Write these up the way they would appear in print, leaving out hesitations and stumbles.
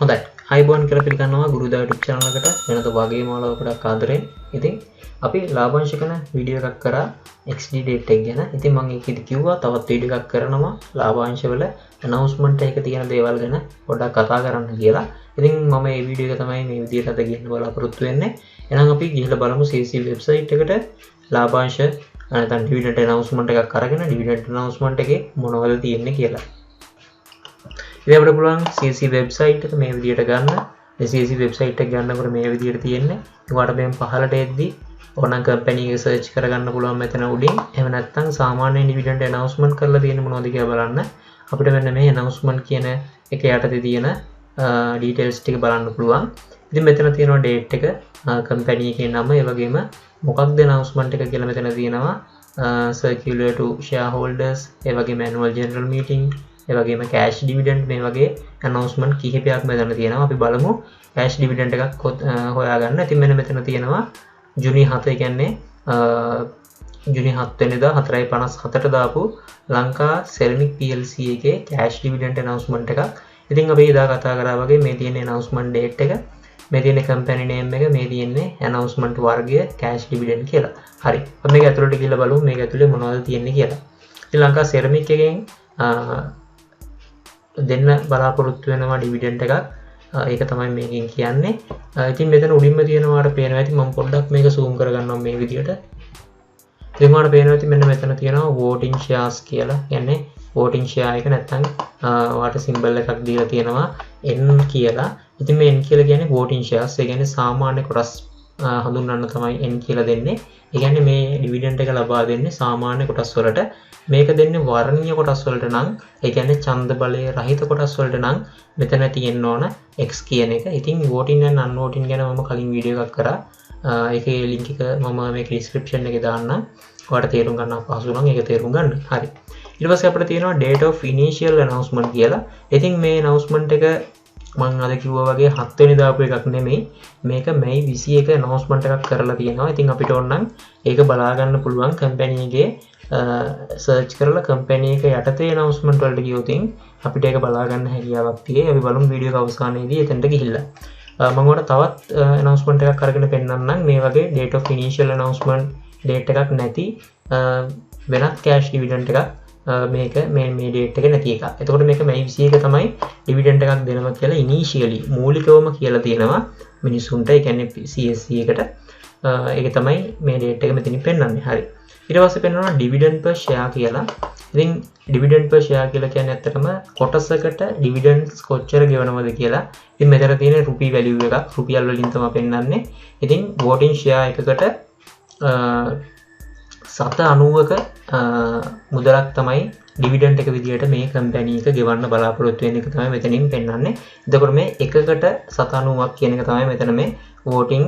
හොඳයි. අයිබෝන් කියලා පිළිගන්නවා ගුරුදා YouTube channel එකට වෙනත වගේම ඔයාලට ආදරෙන්. ඉතින් අපි ලාභාංශ කරන වීඩියෝ එකක් කරා XD date එක ගැන. ඉතින් මම ඒකෙදි කිව්වා තවත් වීඩියෝ එකක් කරනවා ලාභාංශ වල announcement එක තියෙන දේවල් ගැන පොඩ්ඩක් කතා කරන්න කියලා. ඉතින් මම මේ වීඩියෝ එක තමයි මේ විදිහට අද ගන්න බලාපොරොත්තු වෙන්නේ. එහෙනම් අපි ගිහලා බලමු CC website එකට ලාභාංශ නැත්නම් dividend announcement එකක් අරගෙන dividend announcement එකේ මොනවද තියෙන්නේ කියලා. ඉතින් අපිට පුළුවන් CC website එක මේ විදිහට ගන්න. මේ CC website එක ගන්නකොට මේ විදිහට තියෙන්නේ. ඒකට මෙන් පහළට එද්දි ඕනනම් company එක search කරගන්න පුළුවන් මෙතන උඩින්. එහෙම නැත්නම් සාමාන්‍ය dividend announcement කරලා තියෙන මොනවද කියලා බලන්න. අපිට මෙන්න මේ announcement කියන එක යටතේ තියෙන details ටික බලන්න පුළුවන්. ඉතින් මෙතන තියෙනවා date එක, company එකේ නම, ඒ වගේම මොකක්ද announcement එක කියලා මෙතන තියෙනවා. Circular to shareholders, ඒ වගේම annual general meeting, ඒ වගේම cash dividend, මේ වගේ announcement කිහිපයක් මෙතන තියෙනවා. අපි බලමු cash dividend එකක් හොයාගන්න. ඉතින් මෙන්න මෙතන තියෙනවා ජුනි 7 කියන්නේ ජුනි 7 වෙනිදා 4:57ට දාපු ලංකා සෙරමික් PLC එකේ cash dividend announcement එකක්. ඉතින් අපි එදා කතා කරා වගේ මේ තියෙන announcement date එක, මේ තියෙන company name එක, මේ තියෙන්නේ announcement වර්ගය cash dividend කියලා. හරි. අපි මේක ඇතුළට ගිහලා බලමු මේක ඇතුලේ මොනවද තියෙන්නේ කියලා. ඉතින් ලංකා සෙරමික් එකෙන් දෙන්න බලාපොරොත්තු වෙනවා ඩිවිඩන්ඩ් එකක්. ඒක තමයි මේකෙන් කියන්නේ. ඉතින් මෙතන උඩින්ම තියෙනවාට පේනවා ඇති. මම පොඩ්ඩක් මේක zoom කරගන්නම් මේ විදිහට. ඉතින් ඔයාලට පේනවා ඇති මෙන්න මෙතන තියෙනවා voting shares කියලා. කියන්නේ voting share එක නැත්තම් ඔයාලට symbol එකක් දීලා තියෙනවා N කියලා. ඉතින් මේ N කියලා කියන්නේ voting shares. ඒ කියන්නේ සාමාන්‍ය කොටස් හඳුන්වන්න තමයි N කියලා දෙන්නේ. ඒ කියන්නේ මේ ඩිවිඩන්ඩ් එක ලබා දෙන්නේ සාමාන්‍ය කොටස් වලට. මේක දෙන්නේ වර්ණීය කොටස් වලට නම්, ඒ කියන්නේ ඡන්ද බලය රහිත කොටස් වලට නම් මෙතන තියෙන්න ඕන X කියන එක. ඉතින් voting and unvoting ගැන මම කලින් වීඩියෝ එකක් කරා. ඒකේ link එක මම මේක description එකේ දාන්නම්. ඔයාලට තේරුම් ගන්න අපහසු නම් ඒක තේරුම් ගන්න. හරි. ඊට පස්සේ අපිට තියෙනවා date of initial announcement කියලා. ඉතින් මේ announcement එක මම අද කිව්වා වගේ 7 වෙනි දාපු එකක් නෙමෙයි. මේක May 21 announcement එකක් කරලා තියෙනවා. ඉතින් අපිට ඕන නම් ඒක බලා ගන්න පුළුවන් company එකේ search කරලා company එක යටතේ announcement වලට ගියොත් අපිට ඒක බලා ගන්න හැකියාවක් තියෙයි. අපි බලමු වීඩියෝ එක අවසානයේදී එතනට ගිහිල්ලා. මම ඔයාලට තවත් announcement එකක් අරගෙන පෙන්නන්නම්. මේ වගේ date of initial announcement date එකක් නැති වෙනත් cash dividend එකක් මේක මේ date එක නැති එකක්. එතකොට මේක May 21 තමයි dividend එකක් දෙනවා කියලා initially මූලිකවම කියලා තියෙනවා මිනිස්සුන්ට. ඒ කියන්නේ CSC එකට. ඒක තමයි මේ date එක මෙතනින් පෙන්නන්නේ. හරි. ඊට පස්සේ පෙන්නනවා dividend per share කියලා. ඉතින් dividend per share කියලා කියන්නේ ඇත්තටම කොටසකට dividends කොච්චර ගෙවනවද කියලා. ඉතින් මෙතන තියෙන රුපී value එකක් රුපියල් වලින් තමයි පෙන්නන්නේ. ඉතින් voting share එකකට 7.90ක මුදලක් තමයි dividend එක විදියට මේ company එක ගෙවන්න බලාපොරොත්තු වෙන එක තමයි මෙතනින් පෙන්නන්නේ. එතකොට මේ එකකට 7.90ක් කියන එක තමයි මෙතන මේ voting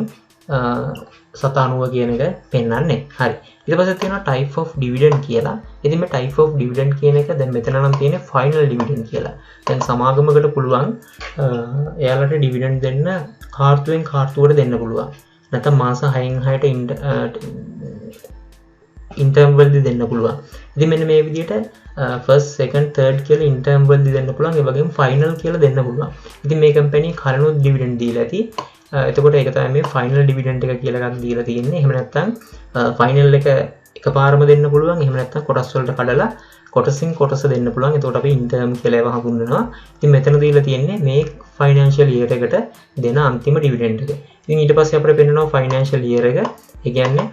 7.90 කියන එක පෙන්නන්නේ. හරි. ඊට පස්සේ තියෙනවා type of dividend කියලා. ඉතින් මේ type of dividend කියන එක දැන් මෙතන නම් තියෙන්නේ final dividend කියලා. දැන් සමාගමකට පුළුවන් එයාලට dividend දෙන්න කාර්තුවෙන් කාර්තුවට දෙන්න පුළුවන්. නැත්නම් මාස 6න් 6ට ඉන්ටර්ම් වලදී දෙන්න පුළුවන්. ඉතින් මෙන්න මේ විදිහට first second third කියලා ඉන්ටර්ම් වලදී දෙන්න පුළුවන්. ඒ වගේම final කියලා දෙන්න පුළුවන්. ඉතින් මේ කම්පැනි කලිනුත් dividend දීලා ඇති. එතකොට ඒක තමයි මේ final dividend එක කියලා එකක් දීලා තියෙන්නේ. එහෙම නැත්නම් final එක එකපාරම දෙන්න පුළුවන්. එහෙම නැත්නම් කොටස් වලට කඩලා කොටසින් කොටස දෙන්න පුළුවන්. එතකොට අපි ඉන්ටර්ම් කියලා ඒවා හඳුන්වනවා. ඉතින් මෙතන දීලා තියෙන්නේ මේ financial year එකට දෙන අන්තිම dividend එක. ඉතින් ඊට පස්සේ අපිට පෙන්නනවා financial year එක. ඒ කියන්නේ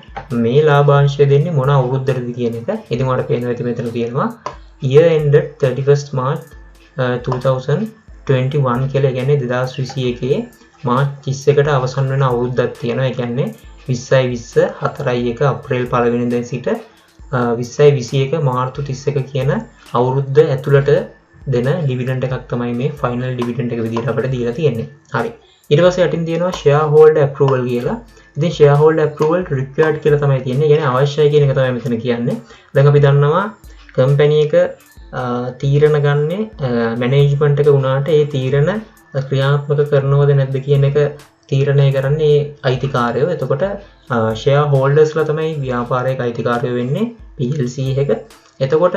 මේ ලාභාංශය දෙන්නේ මොන අවුරුද්දටද කියන එක. ඉතින් ඔයාලට පේනවා ඇති මෙතන තියෙනවා year ended 31st March 2021 කියලා. ඒ කියන්නේ 2021 මාර්ච් 31ට අවසන් වෙන අවුරුද්දක් තියෙනවා. ඒ කියන්නේ 20/20 4/1 අප්‍රේල් 1 වෙනිදා සිට 20/21 මාර්තු 31 කියන අවුරුද්ද ඇතුළත දෙන ඩිවිඩන්ඩ් එකක් තමයි මේ ෆයිනල් ඩිවිඩන්ඩ් එක විදිහට අපිට දීලා තියෙන්නේ. හරි. ඊට පස්සේ යටින් තියෙනවා shareholder approval කියලා. ඉතින් shareholder approval required කියලා තමයි තියෙන්නේ. يعني අවශ්‍යයි කියන එක තමයි මෙතන කියන්නේ. දැන් අපි දන්නවා කම්පැනි එක තීරණ ගන්නේ මැනේජ්මන්ට් එක උනාට ඒ තීරණ ක්‍රියාත්මක කරනවද නැද්ද කියන එක තීරණය කරන්නේ අයිතිකාරයෝ. එතකොට ෂෙයා හෝල්ඩර්ස්ලා තමයි ව්‍යාපාරයක අයිතිකාරයෝ වෙන්නේ PLC එක. එතකොට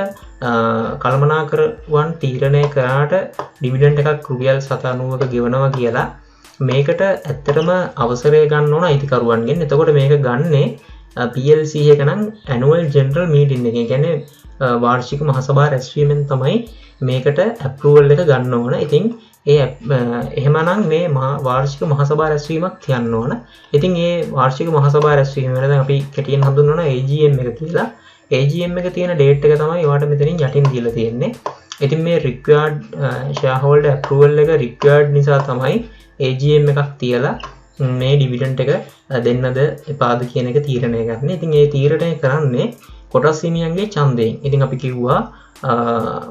කළමනාකරුවන් තීරණය කරාට ඩිවිඩන්ඩ් එකක් රුපියල් 790ක ගෙවනවා කියලා මේකට ඇත්තටම අවසරය ගන්න ඕන අයිතිකරුවන්ගෙන්. එතකොට මේක ගන්නේ PLC එක නම් ඇනුවල් ජෙනරල් මීටින් එක. ඒ කියන්නේ වාර්ෂික මහසභා රැස්වීමෙන් තමයි මේකට ඇප්‍රූවල් එක ගන්න ඕන. ඉතින් එහෙමනම් මේ වාර්ෂික මහසභා රැස්වීමක් තියන්න ඕන. ඉතින් ඒ වාර්ෂික මහසභා රැස්වීම වෙන දැන් අපි කෙටියෙන් හඳුන්වනවා AGM එක කියලා. AGM එක තියෙන ඩේට් එක තමයි ඔයාලට මෙතනින් යටින් දීලා තියෙන්නේ. ඉතින් මේ required shareholder approval එක required නිසා තමයි AGM එකක් තියලා මේ ඩිවිඩන්ඩ් එක දෙන්නද එපාද කියන එක තීරණය ගන්න. ඉතින් ඒ තීරණය කරන්නේ කොටස් හිමියන්ගේ ඡන්දයෙන්. ඉතින් අපි කිව්වා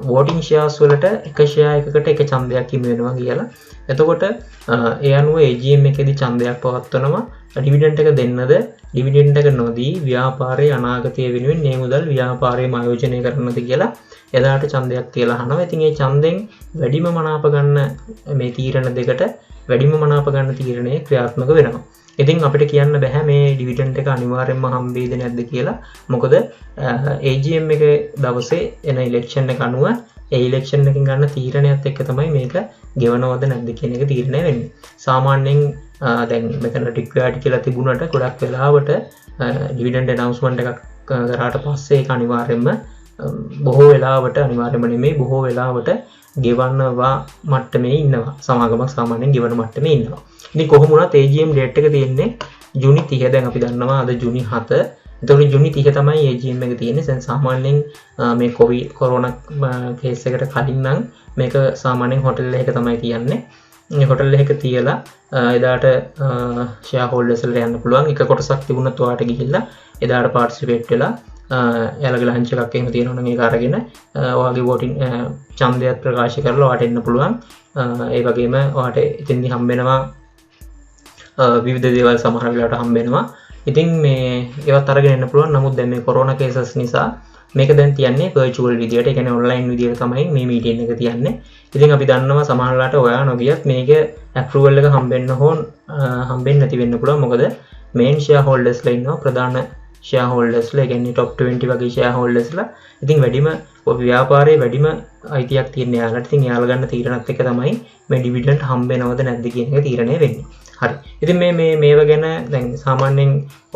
voting shares වලට එක share එකකට එක ඡන්දයක් හිමි වෙනවා කියලා. එතකොට ඒ අනුව AGM එකේදී ඡන්දයක් පවත්වනවා. ඩිවිඩන්ඩ් එක දෙන්නද ඩිවිඩන්ඩ් එක නොදී ව්‍යාපාරයේ අනාගතය වෙනුවෙන් මේ මුදල් ව්‍යාපාරයේම ආයෝජනය කරනද කියලා එදාට ඡන්දයක් තියලා අහනවා. ඉතින් ඒ ඡන්දෙන් වැඩිම මනාප ගන්න මේ තීරණ දෙකට වැඩිම මනාප ගන්න තීරණය ක්‍රියාත්මක වෙනවා. ඉතින් අපිට කියන්න බෑ මේ ඩිවිඩන්ඩ් එක අනිවාර්යෙන්ම හම්බෙයිද නැද්ද කියලා. මොකද AGM එක දවසේ එන ඉලෙක්ෂන් එක අනුව ඒ ඉලෙක්ෂන් එකෙන් ගන්න තීරණයත් එක්ක තමයි මේක ගෙවනවද නැද්ද කියන එක තීරණය වෙන්නේ. සාමාන්‍යයෙන් දැන් මෙතන රික්වයර්ඩ් කියලා තිබුණාට ගොඩක් වෙලාවට ඩිවිඩන්ඩ් ඇනවුස්මන්ට් එකක් කරාට පස්සේ ඒක අනිවාර්යෙන්ම බොහෝ වෙලාවට අනිවාර්යෙන්ම නෙමෙයි බොහෝ වෙලාවට ගෙවන්නවා මට්ටමේ ඉන්නවා. සමාගමක් සාමාන්‍යයෙන් ගෙවන මට්ටමේ ඉන්නවා. ඉතින් කොහොම වුණත් AGM date එක තියෙන්නේ ජූනි 30. දැන් අපි දන්නවා අද ජූනි 7. එතකොට ජූනි 30 තමයි AGM එක තියෙන්නේ. දැන් සාමාන්‍යයෙන් මේ කොරෝනා කේස් එකට කලින් නම් මේක සාමාන්‍යයෙන් හොටෙල් එකක තමයි තියන්නේ. මේ හොටෙල් එකක තියලා එදාට ෂෙයා හෝල්ඩර්ස් වලට යන්න පුළුවන්. එක කොටසක් තිබුණත් ඔයාට ගිහිල්ලා එදාට පාර්ටිසිපේට් වෙලා එයාලගේ ලන්ච් එකක් එහෙම තියෙනවා නම් ඒක අරගෙන ඔයාගේ වෝටින් ඡන්දයක් ප්‍රකාශ කරලා ඔයාට එන්න පුළුවන්. ඒ වගේම ඔයාට ඉතින්දි හම්බ වෙනවා විවිධ දේවල් සමහර වෙලාවට හම්බ වෙනවා. ඉතින් මේ ඒවත් අරගෙන එන්න පුළුවන්. නමුත් දැන් මේ කොරෝනා කේසස් නිසා මේක දැන් තියන්නේ virtual විදියට. ඒ කියන්නේ online විදියට තමයි මේ මීටින් එක තියන්නේ. ඉතින් අපි දන්නවා සමහර වෙලාවට ඔයා නොගියත් මේක approval එක හම්බෙන්නේ නැති වෙන්න පුළුවන්. මොකද main shareholders ලා ඉන්නවා ප්‍රධාන shareholders ලා. ඒ කියන්නේ top 20 වගේ shareholders ලා. ඉතින් වැඩිම ව්‍යාපාරයේ වැඩිම අයිතියක් තියෙන යාළුවට. ඉතින් යාළුවා ගන්න තීරණත් එක තමයි මේ dividend හම්බෙනවද නැද්ද කියන එක තීරණය වෙන්නේ. හරි. ඉතින් මේව ගැන දැන් සාමාන්‍යයෙන්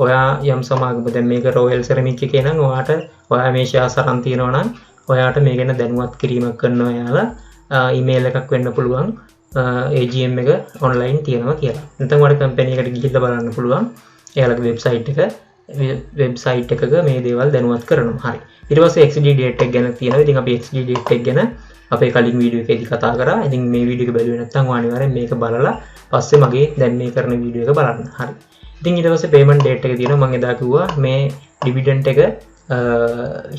ඔයා යම් සමාගම දැන් මේක රොයල් සෙරමික් එකේ නම් ඔයා මේ ෂෙයාර්ස් අරන් තියෙනවා නම් ඔයාට මේ ගැන දැනුවත් කිරීමක් කරනවා යාලා ඊමේල් එකක් වෙන්න පුළුවන් AGM එක ඔන්ලයින් තියෙනවා කියලා. නැත්නම් ඔයාලා කම්පැනි එකට ගිහිල්ලා බලන්න පුළුවන්. එයාලගේ වෙබ්සයිට් එකක මේ දේවල් දැනුවත් කරනවා. හරි. ඊට පස්සේ XD date එක ගැන තියෙනවා. ඉතින් අපි XD date එක ගැන අපේ කලින් වීඩියෝ එකේදී කතා කරා. ඉතින් මේ වීඩියෝ එක බැලුවේ නැත්නම් අනිවාර්යෙන් මේක බලලා පස්සේ මගේ දැන් මේ කරන වීඩියෝ එක බලන්න. හරි. ඉතින් ඊට පස්සේ payment date එක තියෙනවා. මම එදා කිව්වා මේ dividend එක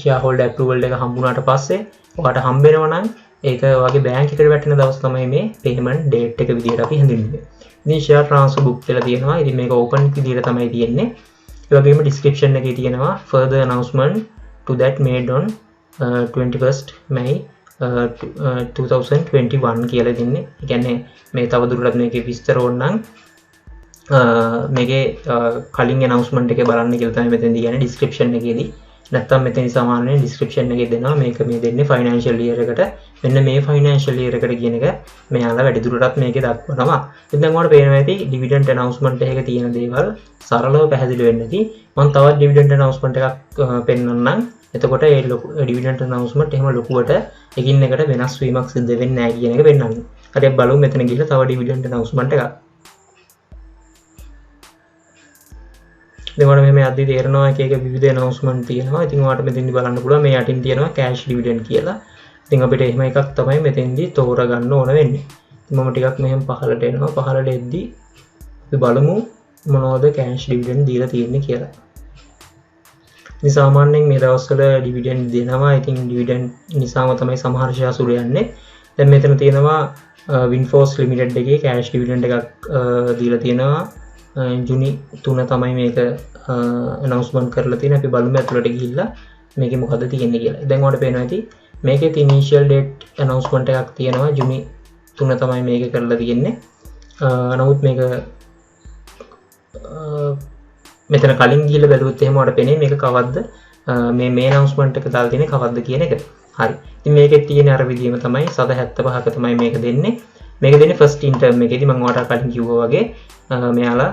shareholder approval එක හම්බුනාට පස්සේ ඔයාට හම්බ වෙනවා නම් ඒක ඔයාගේ බැංක් එකට වැටෙන දවස් තමයි මේ payment date එක විදියට අපි හඳුන්වන්නේ. ඉතින් share transfer book කියලා තියෙනවා. ඉතින් මේක open විදියට තමයි තියෙන්නේ. ඒ වගේම description එකේ තියෙනවා further announcement to that made on 21st May 2021 කියලා දෙන්නේ. ඒ කියන්නේ මේ තවදුරටත් මේකේ විස්තර ඕන නම් මේකේ කලින් announcement එකේ බලන්න කියලා තමයි මෙතෙන්දී කියන්නේ description එකේදී. නැත්තම් මෙතන සාමාන්‍යයෙන් description එකේ දෙනවා මේක මේ දෙන්නේ financial year එකට. මෙන්න මේ financial year එකට කියන එක මෙයාලා වැඩිදුරටත් මේකේ දක්වනවා. ඉතින් දැන් ඔයාලට පේනවා ඇති dividend announcement එකක තියෙන දේවල් සරලව පැහැදිලි වෙන්නේ නැති. මම තවත් dividend announcement එකක් පෙන්නන්නම්. එතකොට ඒ dividend announcement එහෙම ලොකුවට එකින් එකට වෙනස් වීමක් සිද්ධ වෙන්නේ නැහැ කියන එක පෙන්නන්න. හරි අපි බලමු මෙතන ගිහලා තව dividend announcement එකක්. දැන් ඔයාලට මෙහෙම යද්දි තේරෙනවා එක එක විවිධ announcement තියෙනවා. ඉතින් ඔයාලට මෙතෙන්දි බලන්න පුළුවන් මේ යටින් තියෙනවා cash dividend කියලා. ඉතින් අපිට එහෙම එකක් තමයි මෙතෙන්දි තෝරගන්න ඕන වෙන්නේ. ඉතින් මම ටිකක් මෙහෙම පහළට එනවා. පහළට එද්දි අපි බලමු මොනවද cash dividend දීලා තියෙන්නේ කියලා. ඉතින් සාමාන්‍යයෙන් මේ දවස්වල dividend දෙනවා. ඉතින් dividend නිසාම තමයි සමහර ෂෙයාර්ස් උඩ යන්නේ. දැන් මෙතන තියෙනවා Winforce Limited එකේ cash dividend එකක් දීලා තියෙනවා. ජුනි 3 තමයි මේක announcement කරලා තියෙන්නේ. අපි බලමු ඇතුළට ගිහිල්ලා මේකේ මොකද්ද තියෙන්නේ කියලා. දැන් ඔයාලට පේනවා ඇති මේකේ initial date announcement එකක් තියෙනවා. ජුනි 3 තමයි මේක කරලා තියෙන්නේ. නමුත් මේක මෙතන කලින් ගිහිල්ලා බැලුවොත් එහෙම ඔයාලට පේන්නේ මේක කවද්ද මේ announcement එක දාලා තියෙන්නේ කවද්ද කියන එක. හරි. ඉතින් මේකේ තියෙන අර විදිහම තමයි 75ක තමයි මේක දෙන්නේ. මේක දෙන්නේ first in term එකේදී මම ඔයාලට කලින් කිව්වා වගේ මෙයාලා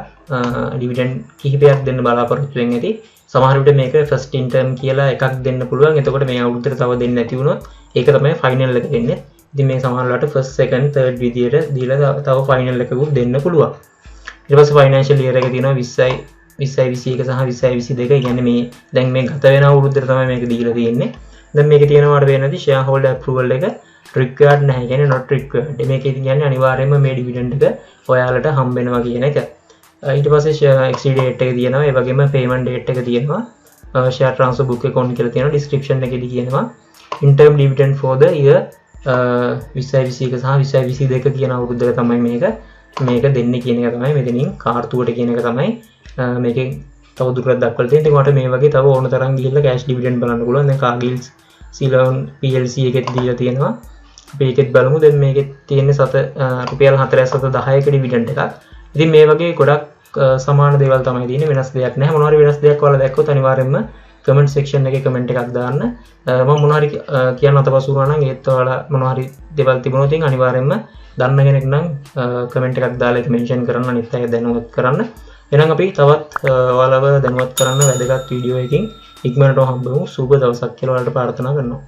dividend කිහිපයක් දෙන්න බලාපොරොත්තු වෙන්නේ ඇති. සමහර විට මේක first in term කියලා එකක් දෙන්න පුළුවන්. එතකොට මේ අවුරුද්දට තව දෙන්න නැති වුණොත් ඒක තමයි final එක දෙන්නේ. ඉතින් මේ සමහරලාට first second third විදියට දීලා තව final එකකුත් දෙන්න පුළුවන්. ඊට පස්සේ financial year එක තියෙනවා 20යි 2021 සහ 2022. ඒ කියන්නේ මේ දැන් මේ ගත වෙන අවුරුද්දට තමයි මේක දීලා තියෙන්නේ. දැන් මේකේ තියෙනවා අර වෙනදි shareholder approval එක required නැහැ. කියන්නේ not required. මේකේ කියන්නේ අනිවාර්යයෙන්ම මේ dividend එක ඔයාලට හම්බ වෙනවා කියන එක. ඊට පස්සේ exit date එක තියෙනවා. ඒ වගේම payment date එක තියෙනවා. share transfer book එක on කියලා තියෙනවා. description එකේදී කියනවා interim dividend for the year 2021 සහ 2022 කියන අවුරුද්දක තමයි මේක දෙන්නේ කියන එක තමයි මෙතනින් කාර්තුවට කියන එක තමයි මේකෙන් තව දුරටත් දක්වලා තියෙන්නේ. මට මේ වගේ තව ඕන තරම් ගිහිල්ලා cash dividend බලන්න පුළුවන්. දැන් කාගිල්ස් සිලෝන් PLC එකෙත් දීලා තියෙනවා. අපි ඒකෙත් බලමු. දැන් මේකෙත් තියෙන්නේ රුපියල් 4710ක dividend එකක්. ඉතින් මේ වගේ ගොඩක් සමාන දේවල් තමයි තියෙන්නේ. වෙනස් දෙයක් නැහැ. මොනවා හරි වෙනස් දෙයක් ඔයාලා දැක්කොත් අනිවාර්යයෙන්ම comment section එකේ comment එකක් දාන්න. මම මොනවා හරි කියන්න අතපසු වුණා නම් ඒත් ඔයාලා මොනවා හරි දේවල් තිබුණොත් අනිවාර්යයෙන්ම දන්න කෙනෙක් නම් comment එකක් දාලා ඒක mention කරන්න, අනිත් අය දැනුවත් කරන්න. එහෙනම් අපි තවත් ඔයාලව දැනුවත් කරන්න වැදගත් වීඩියෝ එකකින් ඉක්මනට හම්බෙමු. සුබ දවසක් කියලා ඔයාලට ප්‍රාර්ථනා කරනවා.